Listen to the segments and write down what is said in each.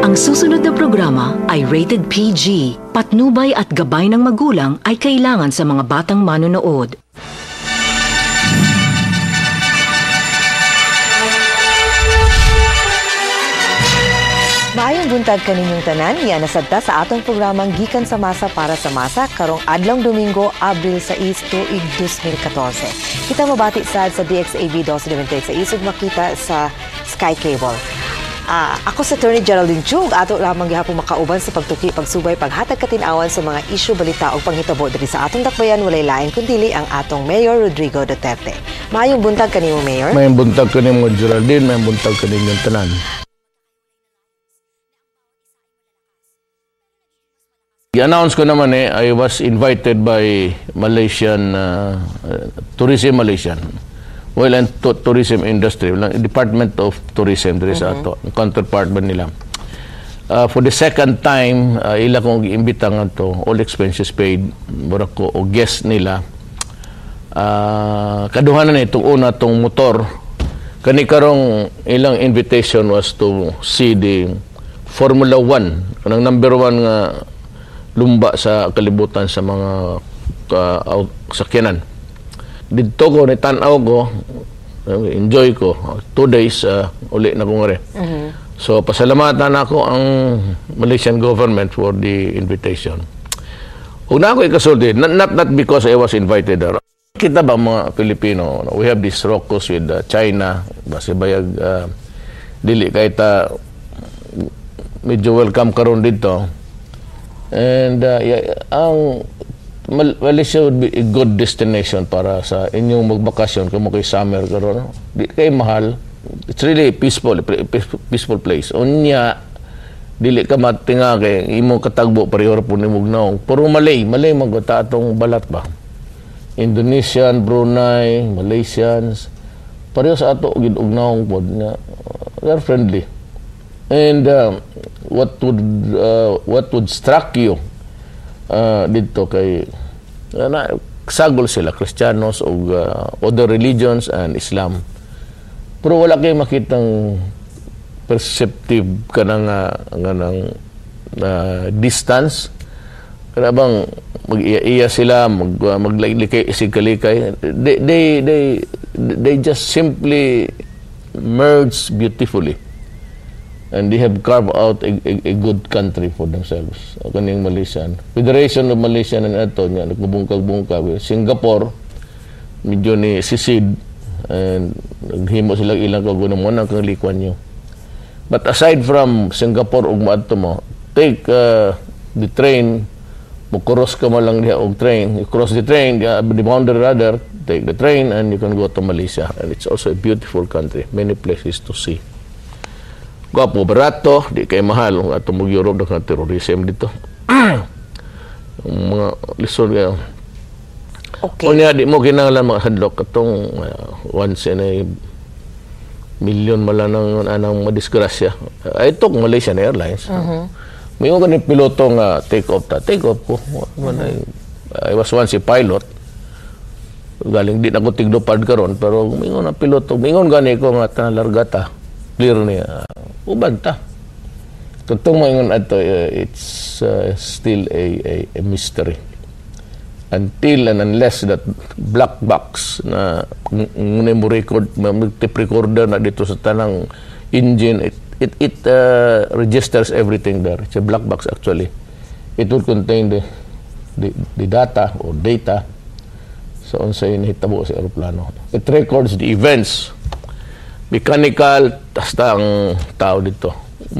Ang susunod na programa ay rated PG. Patnubay at gabay ng magulang ay kailangan sa mga batang manonood. Maayong buntag kaninyong tanan, yan nasadta sa atong programang Gikan sa Masa para sa Masa karong adlong Domingo, Abril 6, tuig 2014. Kita mabati sad sa DXAB 296 sa isog makita sa Sky Cable. Ako sa Attorney Geraldine Chug, ato lamang gihapon makauban sa pagtuki, pagsubay, paghatag katinawan sa mga isyu, balita o panghitabo diri sa atong dakbayan, walay lain kundili ang atong Mayor Rodrigo Duterte. Maayong buntag kanimo, Mayor. Maayong buntag kanimo, Geraldine. Maayong buntag kaninyong tanan. I-announce ko naman I was invited by Malaysian, Tourism Malaysian, Oil and Tourism Industry, Department of Tourism, there is ato, counterpart ba nila. For the second time, ila kong iimbita nga to, all expenses paid, mura ko, o guest nila. Kaduhanan itong una, itong motor. Kanikarong ilang invitation was to see the Formula 1, kanang number 1 nga lumba sa kalibutan sa mga sakyanan. Dito ko, nitanaw ko, enjoy ko. 2 days, uli na kong rin. So, pasalamatan ako ang Malaysian government for the invitation. Kung na ako ikasulti, not because I was invited there. Kita ba mga Pilipino, we have this raucous with China, basi bayag, dili kahit medyo welcome karon dito. And ang Malaysia would be a good destination para sa inyong magbakasyon kung kay summer karon. Di kay mahal. It's really peaceful place. Unya dili ka matinga kay imong katagbo pareho po ni mugnaw. Puro Malay magta atong balat ba. Indonesian, Brunei, Malaysians pareho sa ato gid ugnaw pod nga they're friendly. And what would struck you dito kay sagol sila Kristiyanos o other religions and Islam, pero wala kayo makitang perceptive ka ng distance kada bang mag-iya sila maglikay isig-kalikay. They just simply merge beautifully. And they have carved out a good country for themselves. Kaning Malaysian. Federation of Malaysian and ato niya, nagbungkag-bungkag. Singapore, medyo ni sisid, and naghimo sila ilang kagunang mo ng kang nyo. But aside from Singapore ug maadto mo, take the train, cross ka mo lang diha og train. You cross the train, the boundary rather, take the train and you can go to Malaysia. And it's also a beautiful country. Many places to see. Gwapo, barato, di kay mahal. Kung ato mong Europe, na terrorism dito. Mga lisod kayo. Okay. Kung di mo kinanglan mga hadlok, itong once in a million malanang anang madisgrasya. Itong Malaysian Airlines. May mga ganit piloto nga take off ko. I was once a pilot. Galing di na ko tigdopad karon, pero may mga piloto. May mga ganit ko nga largata. Clear niya. Ubanta. Tutong maingon ato, it's still a mystery. Until and unless that black box na ngunay mo record, tip recorder na dito sa tanang engine, it registers everything there. It's a black box actually. It will contain the data or data sa unsay nahitabo sa aeroplano. It records the events. Mechanical, hasta ang tao dito.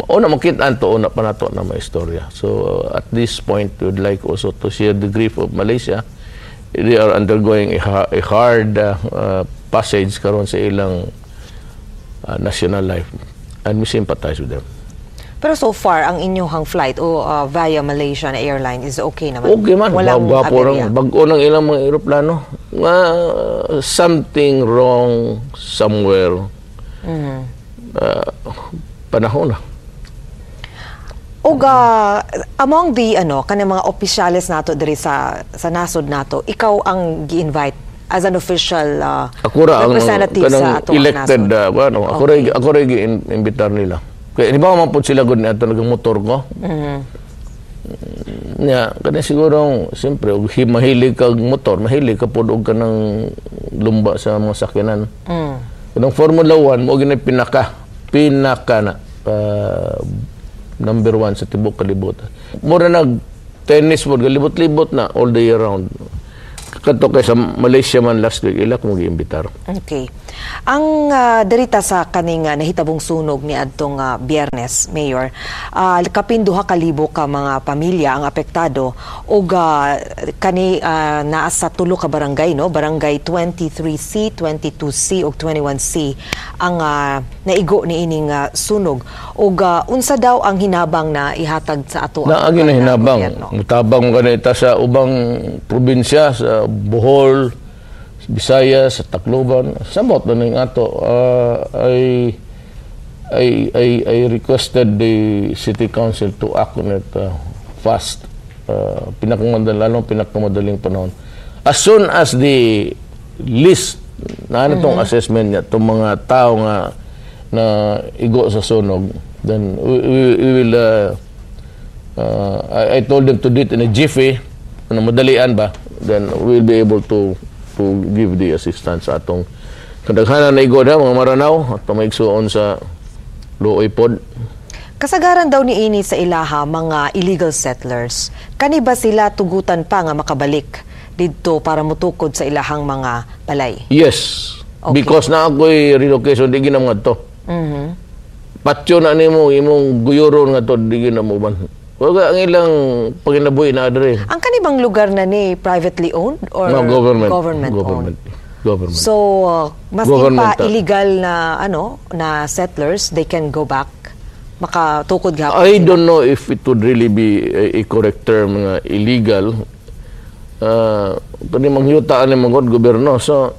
Una makitaan to, una pa na to na may istorya. So, at this point, we would like also to share the grief of Malaysia. They are undergoing a hard passage karon sa ilang national life. And we sympathize with them. Pero so far, ang inyong flight o via Malaysian Airline is okay naman? Okay man. Walang aberya? Bago ng ilang mga aeroplano. Something wrong somewhere. Panahon na. Among the kanang mga opisyales nato diri sa nasod nato, ikaw ang gi-invite as an official representative sa atong elected. Ako ra gi-imbitar nila. Kaya di ba man po sila gud ato nagamotor ko? Kaya siguro, siyempre, mahilig kag motor, mahilig ka po og kanang lumba sa mga sakyanan. Kanang Formula 1, mo ginay pinaka na number 1 sa tibok kalibutan. Mura nag-tennis mo, galibot-libot na all the year round. Kato kay sa Malaysia man last week, ila kung mag-iimbitar. Okay. Ang derita sa kaning nahitabong sunog ni adtong Biyernes, Mayor, kapinduha kalibo ka mga pamilya ang apektado ug kani naa sa tulo ka barangay, no? Barangay 23C, 22C ug 21C ang naigo ni ining sunog. Ug unsa daw ang hinabang na ihatag sa ato ang hinabang. Mutabang kanita sa ubang probinsya, sa Bohol, Visayas, sa Tacloban, sabot na ning ato. I requested the City Council to act on it fast. Pinakamadaling panahon. As soon as the list na itong assessment niya, itong mga tao nga na igo sa sunog, then we will I told them to do it in a jiffy, madalian ba, then we'll be able to give the assistance sa atong kadaghanan na igo na mga maranaw at maigsuon sa luoy pod. Kasagaran daw ni ini sa ilaha mga illegal settlers. Kani ba sila tugutan pa nga makabalik didto para mutukod sa ilahang mga balay? Yes. Okay. Because na ako'y relocation, di ginam nga to. Patyo na nimo imong guyuron nga to, di ginam mo ban. Wag ang ilang paginabuhi na adre. Ang kanibang lugar na ni privately owned or no, government owned? Government. So, mas pa illegal na na settlers, they can go back, makatukod gapon. I don't know if it would really be a correct term nga illegal. Kani mangyutaan ni mga gobyerno, so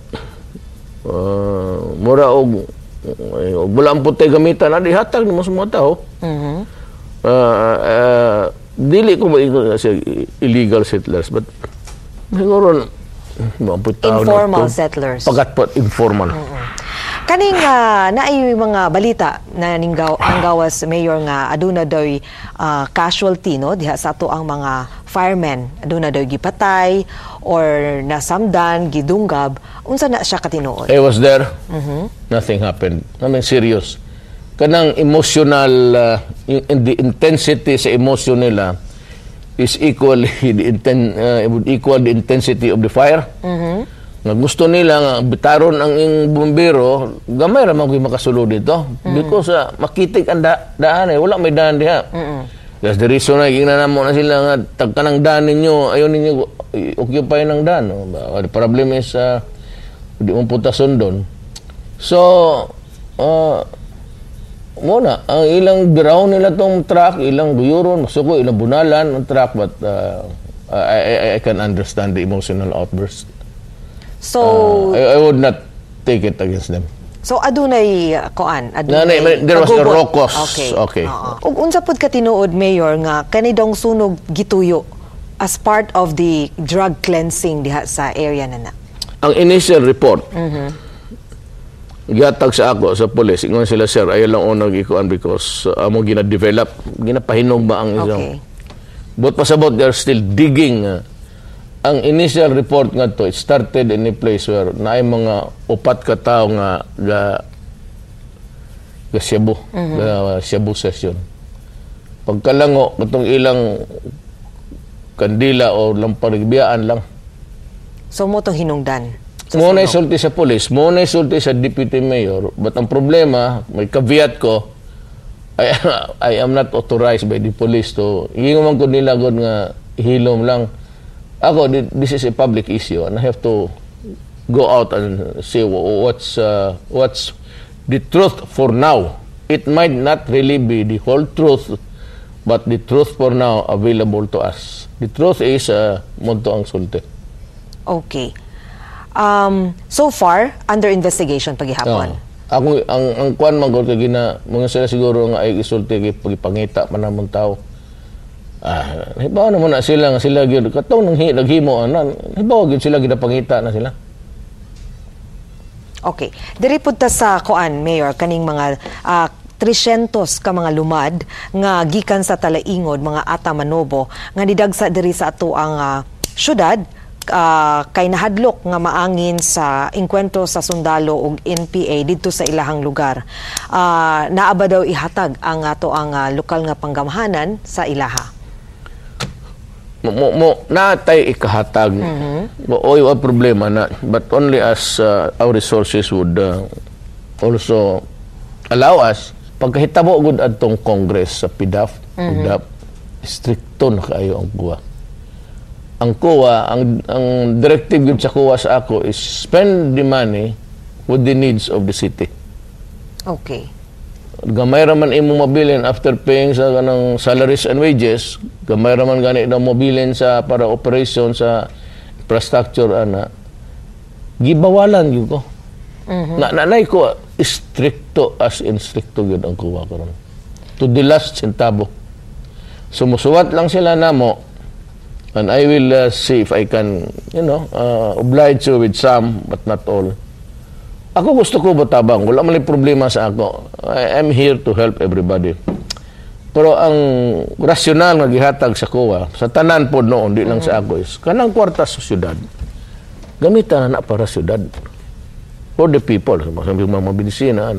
mura og wala ang putay gamitan na dihatag ni mga tao. Dili ko ba illegal settlers, but siguro informal settlers. Pagat informal. Kaning naay mga balita na nanggawas Mayor nga aduna daw casualty diha sa ato ang mga firemen, aduna daw gipatay or nasamdan, gidunggab. Unsa na siya katinuod? I was there. Nothing happened. Nothing serious. Kanang emotional, the intensity sa emotion nila is equal the intensity of the fire. Nga gusto nila nga bitaron ang bumbero, gamay ra man koy makasulod dito because makitik ang daan wala may daan diha. That's the reason na ginanamo na sila nga tagkanang daan ninyo, ayon ninyo occupy ng daan. The problem is di mo putason doon. So muna, ang ilang ground nila tong truck, ilang guyuron, masuko, ilang bunalan ang truck, but I can understand the emotional outburst. So, I would not take it against them. So, adunay koan? There was a rokos. Okay. Ug unsa pud ka tinuod, Mayor, nga kanidong sunog gituyo as part of the drug cleansing diha sa area na. Ang initial report, gihatag sa ako sa police, ingon sila, sir, ayaw lang unang ikuan because amo gina-develop, ginapahinog ba ang isang. Okay. But pasabot, they're still digging. Ang initial report nga to, it started in a place where naay mga upat ka tao nga Shabu, Shabu session. Pagkalango, katong ilang kandila o lamparigbiaan lang. So mo tong hinungdan? Muna isulti sa police, muna isulti sa deputy mayor, but ang problema, may caveat ko, I am not authorized by the police to, hinguman ko nila nga hilom lang. Ako, this is a public issue and I have to go out and say what's the truth for now. It might not really be the whole truth, but the truth for now available to us. The truth is, munto ang sulti. Okay. So far, under investigation paghihapon. Ako ang kuan man gud gina mga sila siguro nga ay isulti kay pagipangita man namang tao. Hibaw naman na sila nga sila gyud katong naghimo anan. Hibaw gyud sila gidapangita na sila. Okay. Diri pud ta sa kuan, Mayor, kaning mga 300 ka mga lumad nga gikan sa Talaingod, mga ata Manobo, nga nidagsa diri sa ato ang syudad, kay nahadlok nga maangin sa engkwentro sa sundalo ug NPA didto sa ilahang lugar. Naaba daw ihatag ang ato ang lokal nga panggamhanan sa ilaha. Natay ikahatag. Oy, wa problema na, but only as our resources would also allow us. Pagkahitabo gud adtong Congress sa PDAF, stricto na kaayo ang kuha. Ang kuha, ang directive gud sa kuha sa ako is spend the money with the needs of the city. Okay. Gamay raman imo mabilin after paying sa kanang salaries and wages, gamay raman gani na mabilin sa para operation sa infrastructure ana. Gibawalan gyud ko. Nanay ko stricto as in stricto gyud ang kuha karon. To the last centavo. Sumusuwat lang sila namo. And I will see if I can, oblige you with some, but not all. Ako gusto ko batabang. Wala man problema sa ako. I am here to help everybody. Pero ang rasyonal nga gihatag sa kuwa, sa tanan po noon, di lang sa ako is, kanang kwarta sa syudad, gamitan na para syudad. For the people. Sabi mga mabilisina,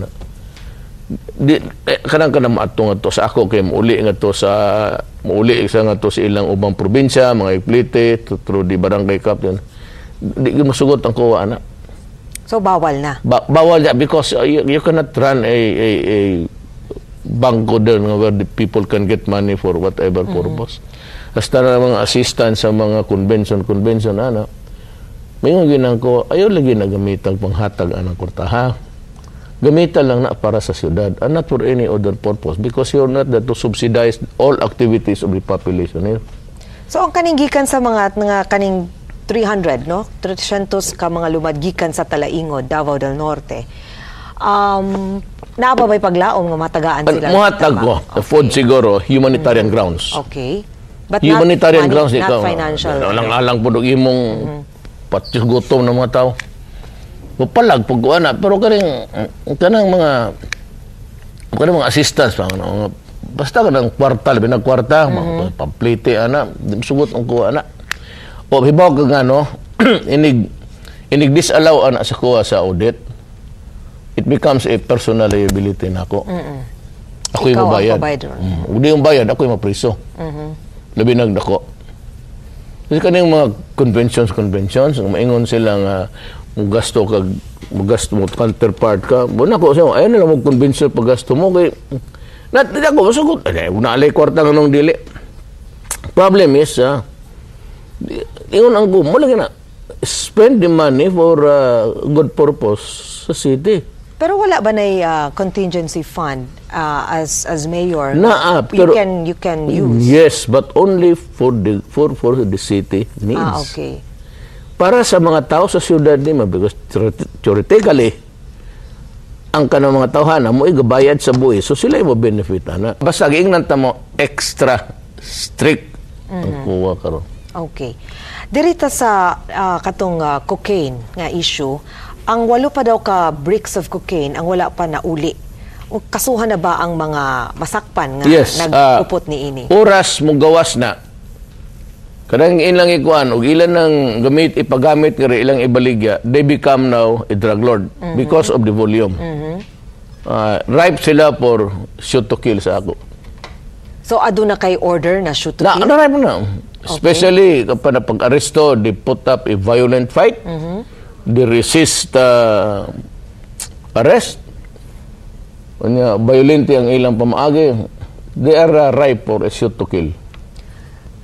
kanang maatong nga to sa ako kay muuli nga to sa ilang ubang probinsya, mga iplite through the barangay captain. Di masugot ang kuha na. So bawal na. Bawal na because you cannot run a bangko there where the people can get money for whatever purpose. Hasta na mga assistant sa mga convention ana. Mayong ginang ko ayaw lagi na gamitan panghatag anang kurtaha. Gamitan lang na para sa siyudad and not for any other purpose because you're not there to subsidize all activities of the population here. So ang kaning gikan sa mga kaning 300, no? 300 ka mga lumad gikan sa Talaingod, Davao del Norte. Naababay paglaom nga matagaan sila. Muhatag ko. The food siguro, humanitarian grounds. Okay. But humanitarian grounds, not financial. Alang-alang po imong patis gutom ng mga tao. Mapalag pagkuha na, pero kanang mga assistants, basta kanang kwarta, labi ng kwarta, mga pamplite, sugot ang kuha na. O, hibaw ka nga, inig disallow ana sa kuha sa audit, it becomes a personal liability na ako. Ako yung mabayad. Hindi yung bayad, ako yung mapriso. Labi nagdako. Kasi kanang mga conventions, maingon sila nga, gasto mo counterpart ka. Muna ko siya, ayun na lang mag-convince pag-gasto mo. Kaya, natin ako, masugot. Unaalay kwarta nga nung dili. Problem is, ingon ang mo lagi na, spend the money for good purpose sa city. Pero wala ba na contingency fund as mayor? Pero, you can use? Yes, but only for the city needs. Okay. Para sa mga tao sa siyudad ni because theoretically ang kanang mga tawhana mo igabayad sa buhi so sila mo benefit na basta giingnan ta mo extra strict ang kuha karon. Okay. Dirita sa katong cocaine nga issue, ang 8 pa daw ka bricks of cocaine ang wala pa na uli. Kasuhan na ba ang mga masakpan nga nagupot ni ini? Oras mo gawas na. Kadang ilang ikuan og ilan nang ipagamit kay ilang ibaligya, they become now a drug lord because of the volume. Ripe sila for shoot to kill sa ako. So aduna kay order na shoot to kill? Ripe na. Especially kapag pag-aresto, they put up a violent fight. They resist arrest. Violent ang ilang pamaagi. They are ripe for a shoot to kill.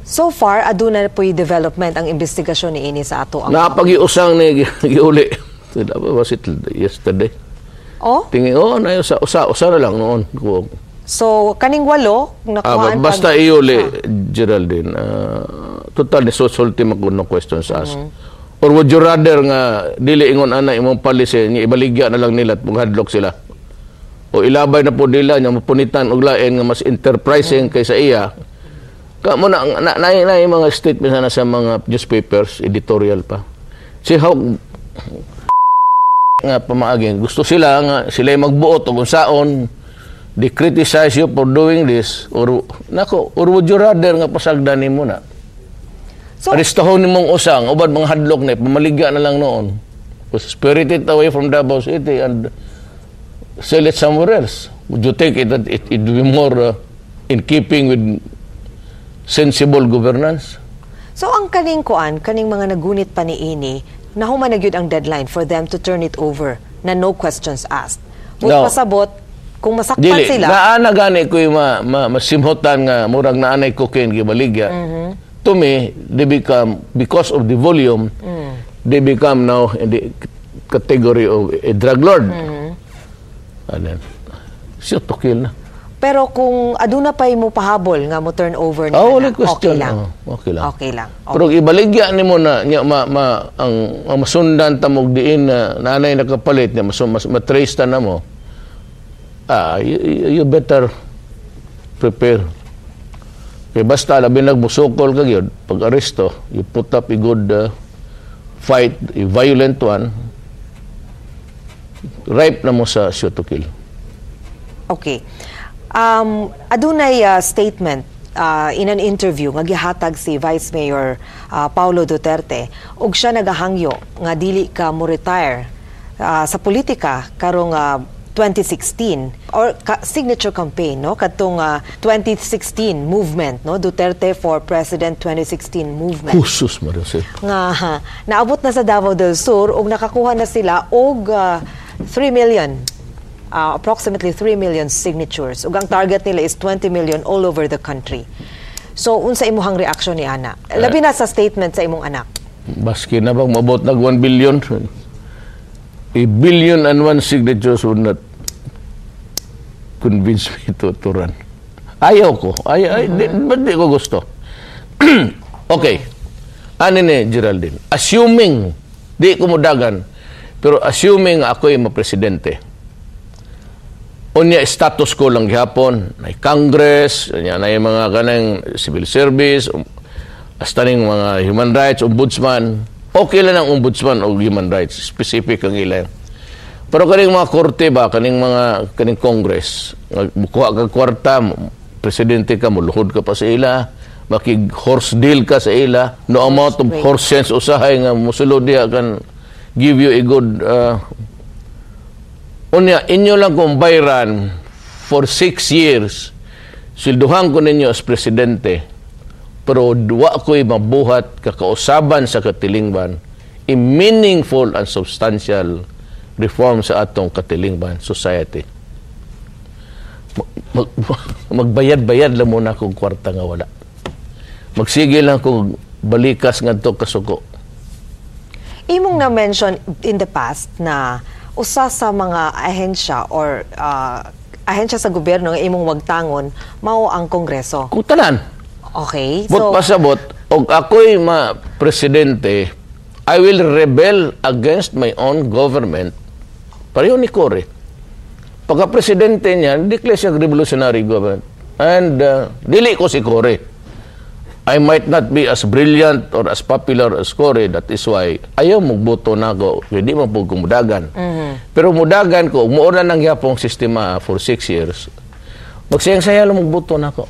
So far, aduna po yung development ang investigasyon ni ini sa ato. Napag-iusang ni giuli. Was it yesterday? Oh? Tingin, na usa na lang noon. So, kaning 8, nakuhaan basta iuli, Geraldine, total sulti magkuno questions asked. Or would you rather nga, dili ingon ana imong policy, niya ibaligya na lang nila at maghadlok sila? O ilabay na po nila, niya mapunitan og lain nga mas enterprising kaysa iya, kamo na yung mga statements na sa mga newspapers, editorial pa. See how nga pamaaging gusto sila nga sila magbuot og unsaon they criticize you for doing this, or would you rather nga pasagdan nimo na? So, Arestahon nimong usang, ubad mga hadlok na, pamaligya na lang noon. Spirit it away from Davao City and sell it somewhere else. Would you think that it would be more in keeping with sensible governance? so ang kaning mga nagunit pa ni ini, nahuman na gyud ang deadline for them to turn it over na no questions asked. But No. pasabot, kung masaktan Dili, sila, naana gani ko yung masimhotan nga, murag naanay cocaine, gibaligya. To me, they become, because of the volume, they become now in the category of a drug lord. And then, shoot to kill na. pero kung aduna pa mo pahabol nga mo turn over ni Wala ana, question. okay lang. Okay lang. Okay lang. Okay. Pero ibaligya ni mo na ang masundan tamog diin na nanay nakapalit niya matrace ta na mo. You better prepare. Kaya basta labi nagmusukol ka gyud pag aresto, you put up a good fight, a violent one, ripe na mo sa shoot to kill. Okay. Adunay statement in an interview nga gihatag si Vice Mayor Paulo Duterte ug siya nagahangyo nga dili ka mo retire sa politika karong 2016 or signature campaign no kadtong 2016 movement no Duterte for President 2016 movement Husus Maricel. nga naabot na sa Davao del Sur ug nakakuha na sila og 3 million approximately 3 million signatures ug ang target nila is 20 million all over the country. So unsa imuhang reaksyon ni ana labi na sa statement sa imong anak? Baski na bang mabot nag 1 billion. A billion and one signatures would not convince me to run. Ayaw ko. Ba't di ko gusto? Okay. Ano ni Geraldine? Assuming, di ko mudagan, pero assuming ako'y mapresidente, unya status ko lang gihapon, na Congress, na mga kanang civil service, hasta ning mga human rights, ombudsman, okay lang ang ombudsman o human rights, specific ang ilan. Pero kaning mga korte ba, kaning Congress, kuha ka kwarta, presidente ka, muluhod ka pa sa ila, makig-horse deal ka sa ila, no amount of horse sense usahay nga musulod diha kan give you a good unya, inyo lang kung bayran for 6 years, silduhan ko ninyo as presidente, pero duwa ko'y mabuhat kakausaban sa katilingban a meaningful and substantial reform sa atong katilingban society. Magbayad-bayad lang muna kung kwarta nga wala. Magsige lang kung balikas nga to kasuko. Imong na-mention in the past na usa sa mga ahensya or ahensya sa gobyerno nga imong wagtangon mao ang Kongreso. Kung tanan. Okay. But pasabot, og ako'y presidente, I will rebel against my own government. Pareho ni Cory. Pagka-presidente niya, declare siya revolutionary government. And dili ko si Cory. I might not be as brilliant or as popular as Cory. That is why ayaw magboto na ako. Hindi man po kumudagan. Pero mudagan ko, umuuna nang yapong sistema for 6 years. Magsayang-saya lang magboto na ako.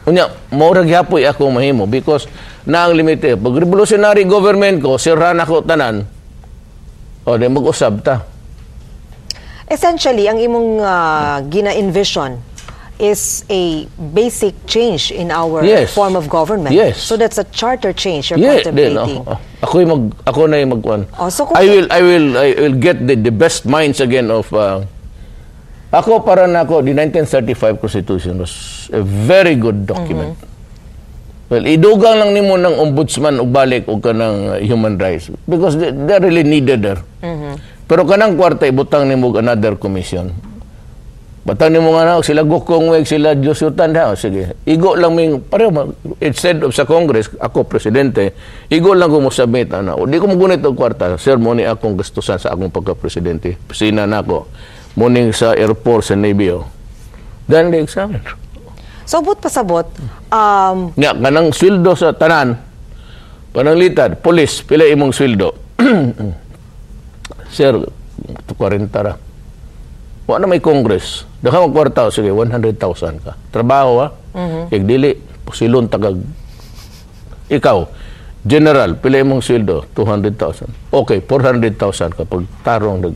Unya, maurag yapoy ako mahimo because na ang limite. Pag revolutionary government ko, sirhan ako tanan, o di mag-usab ta. Essentially, ang imong gina-envision is a basic change in our form of government. Yes. So that's a charter change you're contemplating. Ako na yung magkuhan. So I will get the best minds again of ako para na ako, the 1935 Constitution was a very good document. Well, idugang lang nimo ng ombudsman ug balik og kanang human rights because they're really needed there. Pero kanang kwarta ibutang nimo another commission. Batang nimo nga sila gukong weg sila Josutan ha. Sige. Igo lang ming pareho instead of sa Congress ako presidente, igo lang ko mo submit ana. O di ko mogunit og kwarta. Sir, mo ni akong gastusan sa akong pagka-presidente. Pisina nako. Morning sa airport sa Navy. Then the examine. So, but pasabot, nga, kanang sweldo sa tanan, pananglitan, polis, pila imong sweldo. Sir, 40 ra. Wa na may Congress. Daka mo kwarta, sige, 100,000 ka. Trabaho, ha? Kaya dili, silon tagag. Ikaw, general, pila mong sweldo, 200,000. Okay, 400,000 ka pag tarong.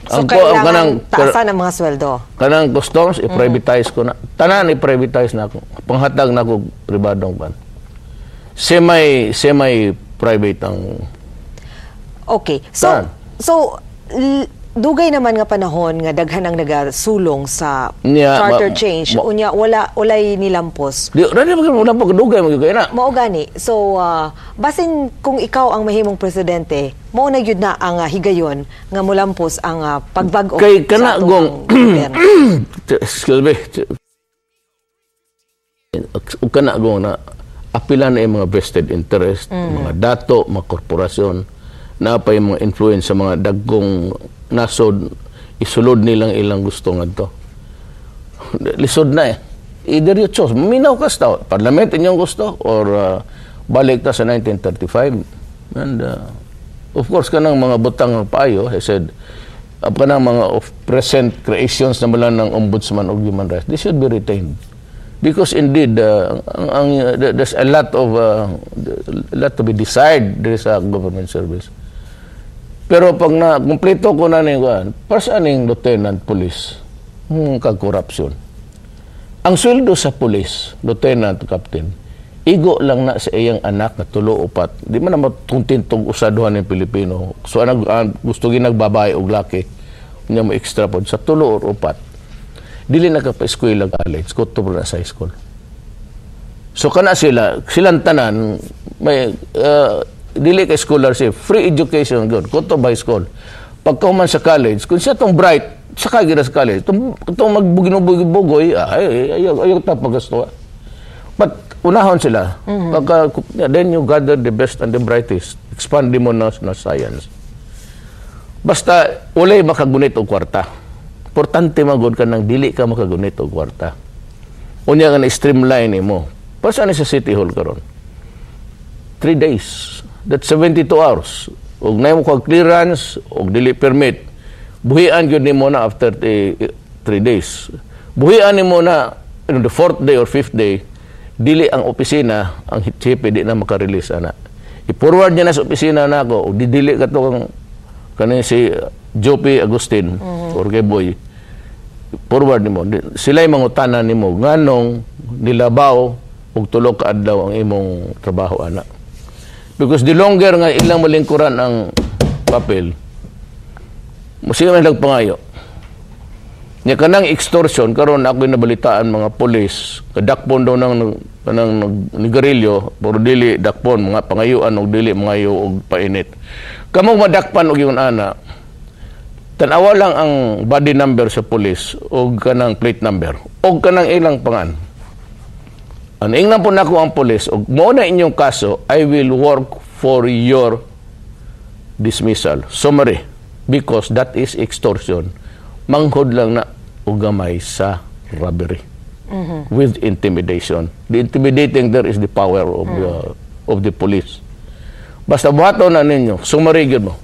So, kailangan taasan ang mga sweldo? Kanang customs, i-privatize ko na. Tanan, i-privatize na ako. Panghatag na ako pribadong ban. Semi-private ang... Okay. So dugay naman nga panahon nga daghan ang nagasulong sa charter change. Unya, walay nilampos. Wala po kadugay mo kaya na. Mao gani. So, basin kung ikaw ang mahimong presidente, mao na gyud na ang higayon nga mulampos ang pagbag-o kay kana gong excuse me. Kana gong na apila na yung mga vested interest, mga dato, mga korporasyon, na pa yung mga influence sa mga dagkong nasod, isulod nilang ilang gusto nga to. Lisod na eh. Either you choose. Minaw ka sa parlament inyong gusto or balik ta sa 1935. And of course, kanang mga butang payo, I said, kanang mga present creations na mula ng Ombudsman of Human Rights, they should be retained. Because indeed, there's a lot to be decided there sa government service. Pero pag na-kumpleto ko na niyan, para saan yung lieutenant police? Kag-corruption. Ang sweldo sa police, lieutenant, captain, igo lang na sa iyang anak na tulo-upat. Di man naman tuntintong usaduhan ng Pilipino. So, gusto ginagbabae o laki, niya mo extra po, sa tulo or upat. Dili na ka pa eskwela college, kuto po na sa high school. So, kana silang tanan, may... dili ka scholarship, free education good, kuto by school. Pagka man sa college, kung siya tong bright, saka gira sa college, itong magbuginubugoy, ayaw ta pagasto. But unahon sila. Pagka, then you gather the best and the brightest. Expand mo na science. Basta, walay makagunit o kwarta. Importante magod ka nang dili ka makagunit o kwarta. Unya ka na streamline mo. Para saan sa City Hall karon? 3 days. That's 72 hours. Og na mo kag clearance, og dili permit. Buhian gyud nimo na after 3 days. Buhian nimo na on the 4th day or 5th day, dili ang opisina, ang chipe di na maka-release ana. I-forward niya na sa opisina nako, og didili ka to kanin si Jopi Agustin or kay Boy. Forward nimo. Sila'y mangutanan nimo nganong nilabaw og tulo ka adlaw ang imong trabaho ana. Because the longer nga ilang malingkuran ang papel, musiga man nagpangayo. Nya kanang extortion karon ako nabalitaan mga pulis, kadakpon daw nang nigarilyo, pero dili dakpon mga pangayuan og dili mangayo og painit. Kamo madakpan og yun ana. Tanawa lang ang body number sa pulis og kanang plate number og kanang ilang pangan. Ang ingnan po nako ang pulis, og mo na inyong kaso, I will work for your dismissal. Summary, because that is extortion. Manghod lang na ugamay sa robbery with intimidation. The intimidating there is the power of the police. Basta buhato na ninyo, summary yun mo.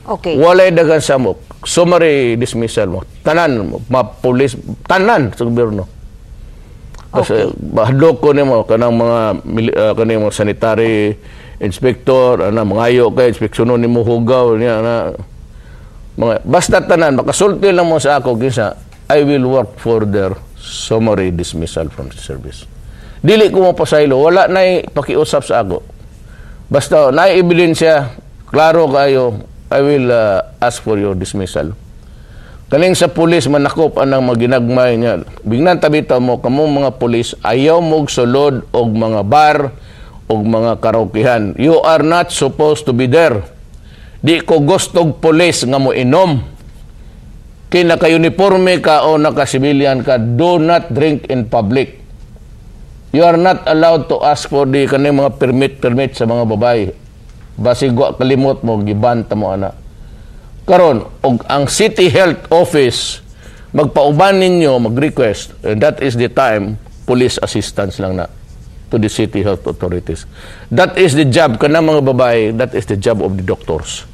Okay. Walay dagan sa mo, summary dismissal mo. Tanan mo, police, tanan sa gobyerno. Kasi bahadlok ko nimo kanang mga kanang mga sanitary inspector ana mangayo kay inspeksyonon nimo hugaw niya na mga basta tanan makasulti lang mo sa ako kinsa I will work for their summary dismissal from the service. Dili ko mo pasaylo, wala nay pakiusap sa ako. Basta nay ebidensya klaro kayo, I will ask for your dismissal. Kaning sa pulis manakop anang maginagmay niya. Bignan tabita mo kamo mga pulis ayaw mog sulod og mga bar og mga karaokehan. You are not supposed to be there. Di ko gustog pulis nga mo inom. Kay naka-uniforme ka o naka-civilian ka, do not drink in public. You are not allowed to ask for the kaning mga permit sa mga babae. Basig kalimot mo gibanta mo ana. Karon og ang City Health Office magpauban ninyo mag-request, and that is the time police assistance lang na to the city health authorities. That is the job kana mga babae, that is the job of the doctors.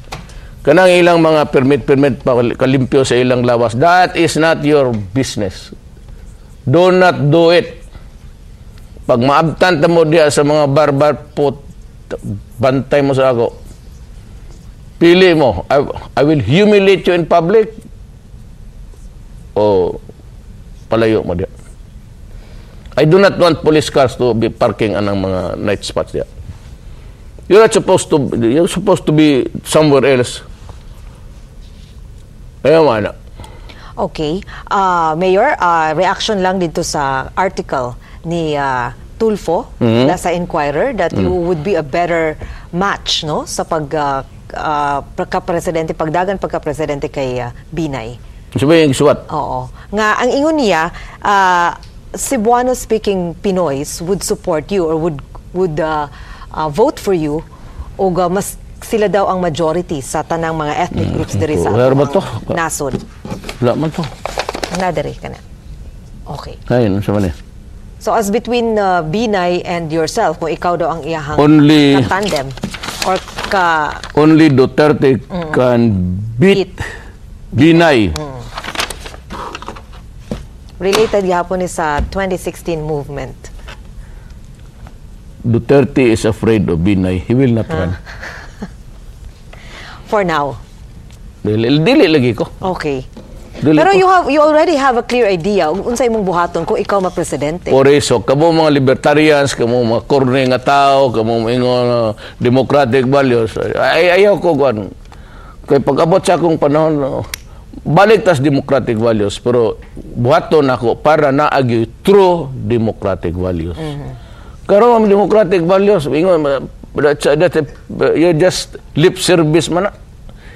Kanang ilang mga permit pa kalimpyo sa ilang lawas. That is not your business. Do not do it. Pag maabtan mo diya sa mga barbar po, bantay mo sa ako. Pili mo. I will humiliate you in public o palayo mo diya. I do not want police cars to be parking anang mga night spots diya. You're supposed to be somewhere else. Ayaw mana. Okay. Mayor, reaction lang dito sa article ni Tulfo sa Inquirer that you would be a better match no sa pagka-presidente, pagka-presidente kay Binay. Sabi yung suwat. Oo. Nga, ang ingon niya, Cebuano-speaking Pinoys would support you or would vote for you o mas sila daw ang majority sa tanang mga ethnic groups diri sa nasod. Wala man to. Nadiri ka na. Okay. Ayun, sa man. So as between Binay and yourself, kung ikaw daw ang iyahang tandem or only Duterte can beat Binay. Related yapon ni sa 2016 movement. Duterte is afraid of Binay. He will not run. For now. Dili lagi ko. Okay. Dili pero ko. you already have a clear idea unsay imong buhaton kung ikaw ma-presidente. Por eso, kamo mga libertarians, kamo mga korne nga tao, kamo mga democratic values, ayaw ko kuan. Kay pag-abot sa akong panahon, balik tas democratic values, pero buhaton ako para naagi true democratic values. Karon ang democratic values, ingon you just lip service man.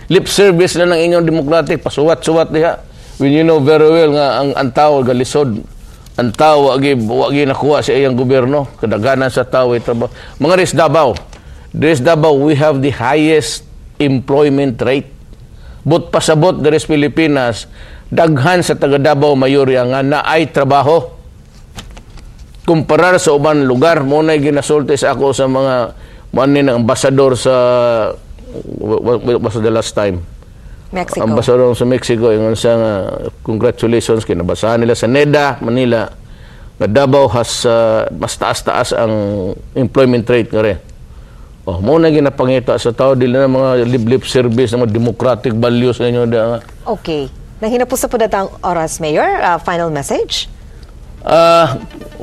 Lip service na ng inyong democratic, pasuwat-suwat diha. When you know very well nga ang tao galisod, ang tao wagi nakuha sa iyang gobyerno, kadaghanan sa tao ay trabaho. Mga Res Davao, we have the highest employment rate. But pasabot deres Pilipinas, daghan sa taga Davao mayorya nga naay trabaho. Kumparar sa uban lugar, mo na ginasulti sa ako sa mga manin ang ambasador sa was the last time? Mexico. Ambasador sa Mexico, yung sa congratulations, kinabasahan nila sa NEDA, Manila, na Davao has mas taas-taas ang employment rate nga rin. Oh, muna ginapangita sa tao, dili na mga lip service, mga democratic values ninyo. Okay. Nanghinapos sa po datang oras, Mayor. Final message?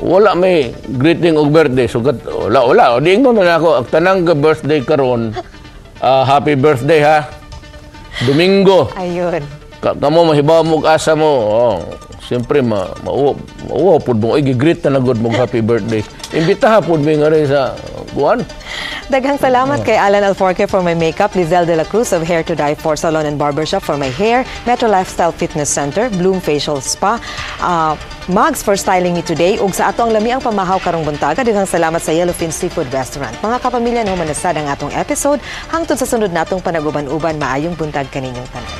Wala may greeting og birthday. Sugat, wala. O, diingon na ako, ang tanang birthday karon. Happy birthday ha. Domingo. Ayun. Kamo mahibaw mo asa mo. Siyempre mauwa pud mo i-greet na nagod mo happy birthday. Imbitaha pud mi nga rin sa buwan. Daghang salamat kay Alan Alforque for my makeup, Lizelle de la Cruz of Hair to Die for Salon and Barbershop for my hair, Metro Lifestyle Fitness Center, Bloom Facial Spa, Mugs for styling me today, ug sa atong lami ang pamahaw karong buntaga. Daghang salamat sa Yellowfin Seafood Restaurant. Mga kapamilya, humanasad ang atong episode. Hangtod sa sunod natong panaguban-uban, maayong buntag kaninyong tanan.